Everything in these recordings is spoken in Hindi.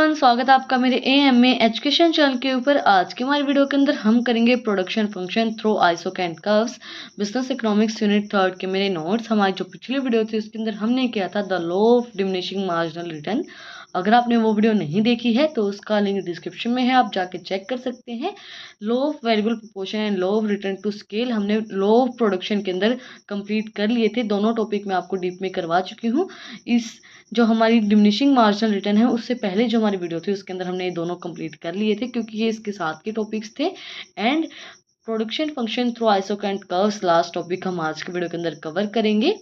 एवरीवन, स्वागत है आपका मेरे एएमए एजुकेशन चैनल के ऊपर। आज की हमारी वीडियो के अंदर हम करेंगे production function through isoquant curves, business economics unit 3 के मेरे नोट्स। हमारी जो पिछली वीडियो थी उसके अंदर हमने किया था the law of diminishing marginal return. अगर आपने वो वीडियो नहीं देखी है तो उसका लिंक डिस्क्रिप्शन में है, आप जाके चेक कर सकते हैं। Law of variable proportion and law of return to scale हमने लॉ ऑफ प्रोडक्शन के अंदर कंप्लीट कर लिए थे। दोनों टॉपिक मैं आपको डीप में करवा चुकी हूँ। इस जो हमारी डिमिनिशिंग मार्जिनल रिटर्न है उससे पहले जो हमारी वीडियो थी उसके अंदर हमने ये दोनों कंप्लीट कर लिए थे, क्योंकि ये इसके साथ के टॉपिक्स थे। And production function through isoquant curves last topic हम आज के वीडियो के अंदर कवर करेंगे।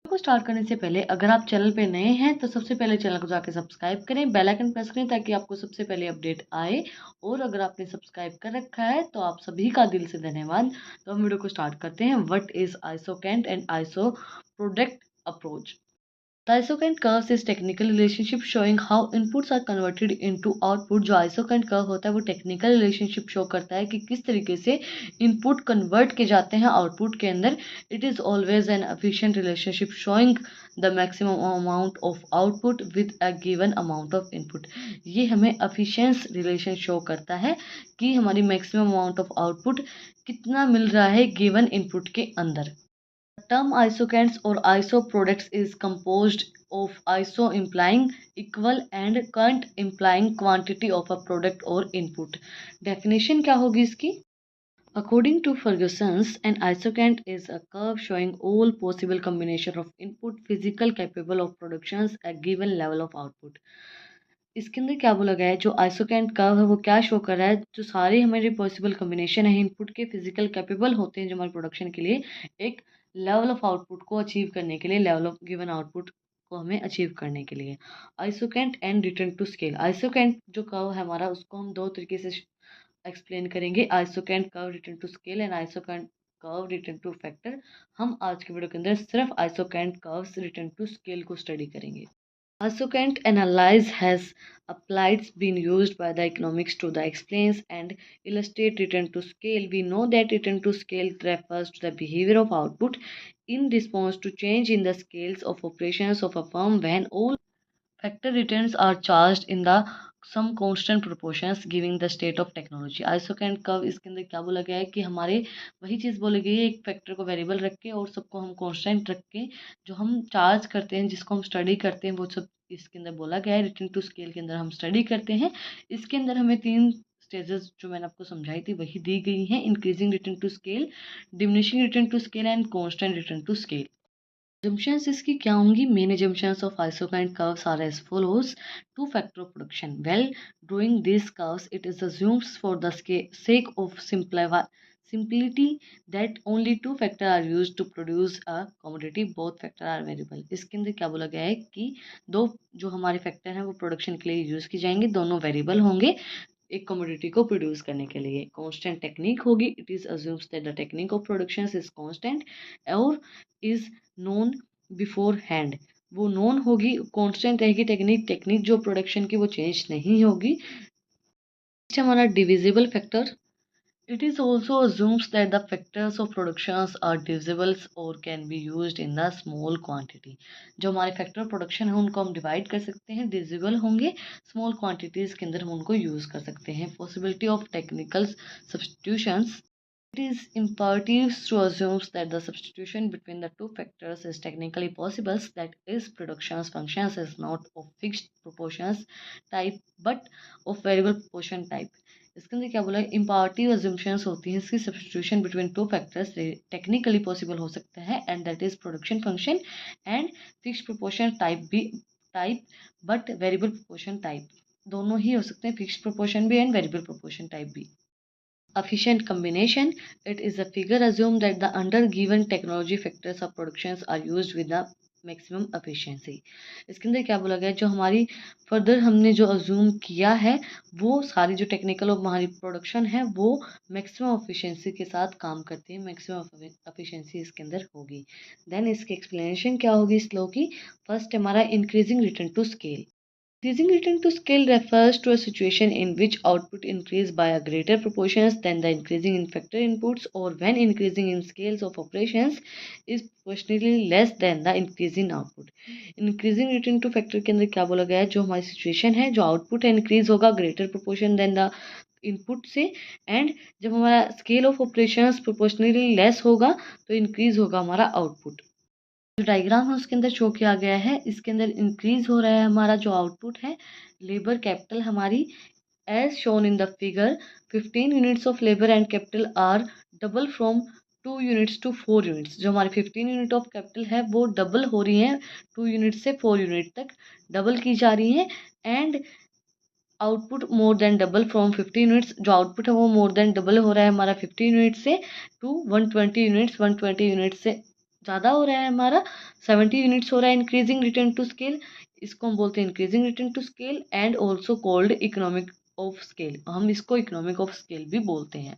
को स्टार्ट करने से पहले अगर आप चैनल पे नए हैं तो सबसे पहले चैनल को जाके सब्सक्राइब करें, बेल आइकन प्रेस करें ताकि आपको सबसे पहले अपडेट आए। और अगर आपने सब्सक्राइब कर रखा है तो आप सभी का दिल से धन्यवाद। तो हम वीडियो को स्टार्ट करते हैं। What is isoquant and iso product approach? The isocant curves is technical relationship showing how inputs are converted into output। जो isocant curve होता है वो टेक्निकल रिलेशनशिप शो करता है कि किस तरीके से इनपुट कन्वर्ट किए जाते हैं आउटपुट के अंदर। It is always an efficient relationship showing the maximum amount of output with a given amount of input. ये हमें एफिशिएंस रिलेशन शो करता है कि हमारी मैक्सिमम अमाउंट ऑफ आउटपुट कितना मिल रहा है गिवन इनपुट के अंदर। Term isocants or isoproducts is composed of iso implying equal and cant implying quantity of a product or input। Definition क्या होगी इसकी? According to Ferguson's, an isocant is a curve showing all possible combination of input physical capable of productions at given level of output। इसके अंदर क्या बोला गया है, जो आइसोकेंट कर्व है वो क्या शो कर रहा है, जो सारे हमारे पॉसिबल कॉम्बिनेशन है इनपुट के फिजिकल कैपेबल होते हैं जो हमारे प्रोडक्शन के लिए एक लेवल ऑफ आउटपुट को अचीव करने के लिए, लेवल ऑफ गिवन आउटपुट को हमें अचीव करने के लिए। आइसोकेंट एंड रिटर्न टू स्केल। आइसोकेंट जो कर्व है हमारा उसको हम दो तरीके से एक्सप्लेन करेंगे, isoquant curve return to scale and isoquant curve return to factor. हम आज के वीडियो के अंदर सिर्फ isoquant curves return to scale को स्टडी करेंगे। Isocant analysis has applied been used by the economics to the explains and illustrate return to scale. We know that return to scale refers to the behavior of output in response to change in the scales of operations of a firm when all factor returns are charged in the some constant proportions giving the state of technology। Isoquant curve इसके अंदर क्या बोला गया है कि हमारे वही चीज़ बोली गई है, एक फैक्टर को वेरिएबल रख के और सबको हम कांस्टेंट रख के जो हम चार्ज करते हैं, जिसको हम स्टडी करते हैं, वो सब इसके अंदर बोला गया है। रिटर्न टू स्केल के अंदर हम स्टडी करते हैं। इसके अंदर हमें तीन स्टेजेस जो मैंने आपको समझाई थी वही दी गई हैं, increasing return to scale, diminishing return to scale and constant return to scale. Assumptions इसकी क्या होंगी? Main assumptions of isocant curves are as follows: two factor of production। Well, drawing these curves, it is assumes for the sake of simplicity that only two factors are used to produce a commodity, both factors are variable। इसके अंदर क्या बोला गया है कि दो जो हमारे फैक्टर हैं वो प्रोडक्शन के लिए यूज़ की जाएंगे, दोनों वेरिएबल होंगे एक कमोडिटी को प्रोड्यूस करने के लिए। कांस्टेंट टेक्निक होगी, it is assumes that the technique of production is constant और इज नोन बिफोर हैंड। वो नोन होगी, कांस्टेंट रहेगी टेक्निक जो प्रोडक्शन की वो चेंज नहीं होगी। हमारा divisible factor, it is also assumes that the factors of productions are divisible or can be used in the small quantity। जो हमारे फैक्टर ऑफ प्रोडक्शन है उनको हम डिवाइड कर सकते हैं, डिविजिबल होंगे, स्मॉल क्वांटिटीज के अंदर हम उनको यूज कर सकते हैं। Possibility of technical substitutions, it is imperative to assume that the substitution between the two factors is technically possible, that is productions functions is not of fixed proportions type but of variable proportion type। इसके अंदर क्या बोला है, इम्पैरेटिव अजम्पशंस होती हैं, इसकी substitution between two factors technically possible हो सकता है, and that is production function and fixed proportion type but variable proportion type. दोनों ही हो सकते हैं, फिक्स्ड प्रोपोर्शन भी एंड वेरिएबल प्रोपोर्शन टाइप भी। Efficient combination, it is a figure assume that the under given technology factors of productions are used with the maximum efficiency. इसके अंदर क्या बोला गया, जो हमारी फर्दर हमने जो अज्यूम किया है वो सारी जो टेक्निकल और हमारी प्रोडक्शन है वो मैक्सिमम एफिशिएंसी के साथ काम करती है, मैक्सिमम एफिशिएंसी इसके अंदर होगी। देन इसकी एक्सप्लेनेशन क्या होगी इस लॉ की? फर्स्ट हमारा increasing return to scale. Increasing return to scale refers to a situation in which output increase by a greater proportions than the increasing in factor inputs, or when increasing in scales of operations is proportionally less than the increase in output. Increasing return to factor के अंदर क्या बोला गया है, जो हमारी सिचुएशन है, जो आउटपुट है इंक्रीज होगा greater proportion than the input से, एंड जब हमारा scale of operations proportionally less होगा तो इंक्रीज होगा हमारा आउटपुट। जो डायग्राम है उसके अंदर शो किया गया है, इसके अंदर इंक्रीज हो रहा है हमारा जो आउटपुट है, लेबर कैपिटल हमारी as shown in the figure 15 units of labour and capital are double from 2 units to 4 units. जो हमारी 15 यूनिट ऑफ कैपिटल है वो डबल हो रही है, 2 यूनिट से 4 यूनिट तक डबल की जा रही है, and output more than double from 15 units. जो आउटपुट है वो मोर देन डबल हो रहा है हमारा 15 यूनिट से टू 120 यूनिट्स, 120 यूनिट से ज़्यादा हो रहा है हमारा 70 यूनिट्स हो रहा है इंक्रीजिंग रिटर्न टू स्केल। इसको हम बोलते हैं increasing return to scale and also called economic of scale. हम इसको इकोनॉमिक ऑफ स्केल भी बोलते हैं।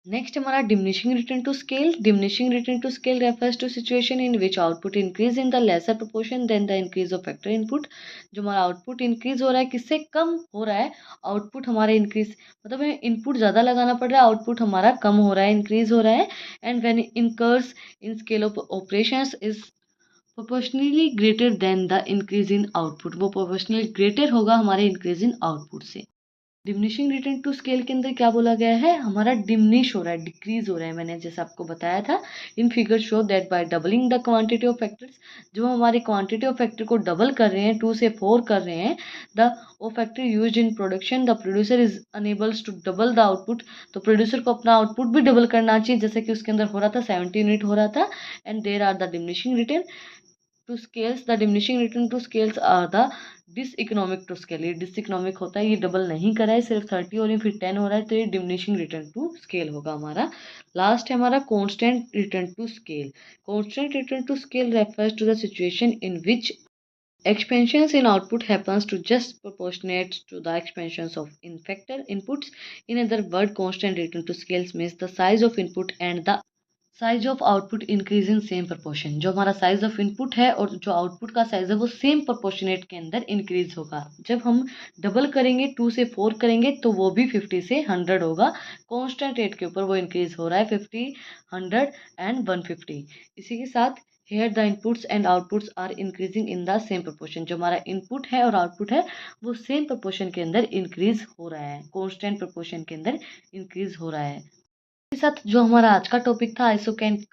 नेक्स्ट हमारा diminishing return to scale. Diminishing return to scale refers to situation in which output increase in the lesser proportion than the increase of factor input. जो हमारा आउटपुट इंक्रीज हो रहा है किससे कम हो रहा है, आउटपुट हमारा इंक्रीज, मतलब हमें इनपुट ज़्यादा लगाना पड़ रहा है, आउटपुट हमारा कम हो रहा है, इंक्रीज हो रहा है, and when incurs in scale of operations is proportionally greater than the increase in output. वो प्रोपोर्शनली ग्रेटर होगा हमारे इंक्रीज इन आउटपुट से। डिमिनिशिंग रिटर्न टू स्केल के अंदर क्या बोला गया है, हमारा डिमिनिश हो रहा है, डिक्रीज हो रहा है। मैंने जैसे आपको बताया था, in figure show that by doubling the quantity of factors, जो हमारे क्वांटिटी ऑफ फैक्टर को डबल कर रहे हैं, 2 से 4 कर रहे हैं, the O factor used in production the producer is enables to double the output. तो प्रोड्यूसर को अपना आउटपुट भी डबल करना चाहिए, जैसे कि उसके अंदर हो रहा था 70 यूनिट हो रहा था, and there are the diminishing return to scales. The diminishing return to scales are the diseconomic to scale. ये डिसइकोनॉमिक होता है, ये डबल नहीं करा है, सिर्फ 30 हो रही है फिर 10 हो रहा है, तो ये डिमिनिशिंग रिटर्न टू स्केल होगा हमारा। लास्ट है हमारा constant return to scale. Constant return to scale refers to the situation in which expansions in output happens to just proportionate to the expansions of in factor inputs. In other word, constant return to scales means the size of input and the size of output increase in same proportion. जो हमारा साइज ऑफ इनपुट है और जो आउटपुट का साइज है वो सेम प्रोपोर्शनेट के अंदर इंक्रीज होगा। जब हम डबल करेंगे 2 से 4 करेंगे तो वो भी 50 से 100 होगा। कांस्टेंट रेट के ऊपर वो इंक्रीज हो रहा है 50, 100 एंड 150। इसी के साथ here the inputs and outputs are increasing in the same proportion. जो हमारा इनपुट है और आउटपुट है वो सेम प्रोपोर्शन के अंदर इंक्रीज हो रहा है, कांस्टेंट प्रोपोर्शन के अंदर इंक्रीज हो रहा है। इसके साथ जो हमारा आज का टॉपिक था आइसोकेंट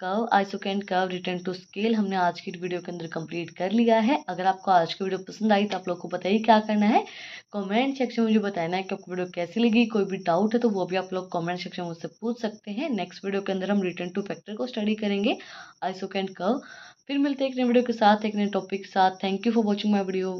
कर्व रिटर्न टू स्केल, हमने आज की वीडियो के अंदर कंप्लीट कर लिया है। अगर आपको आज की वीडियो पसंद आई तो आप लोग को बताइए क्या करना है, कमेंट सेक्शन में मुझे बताना है कि आपको वीडियो कैसी लगी। कोई भी डाउट है तो वो भी आप लोग कमेंट सेक्शन में मुझसे पूछ सकते हैं। नेक्स्ट वीडियो के अंदर हम रिटर्न टू फैक्टर को स्टडी करेंगे, आइसोकेंट कर्व। फिर मिलते हैं एक नए वीडियो के साथ, एक नए टॉपिक के साथ। Thank you for watching my video.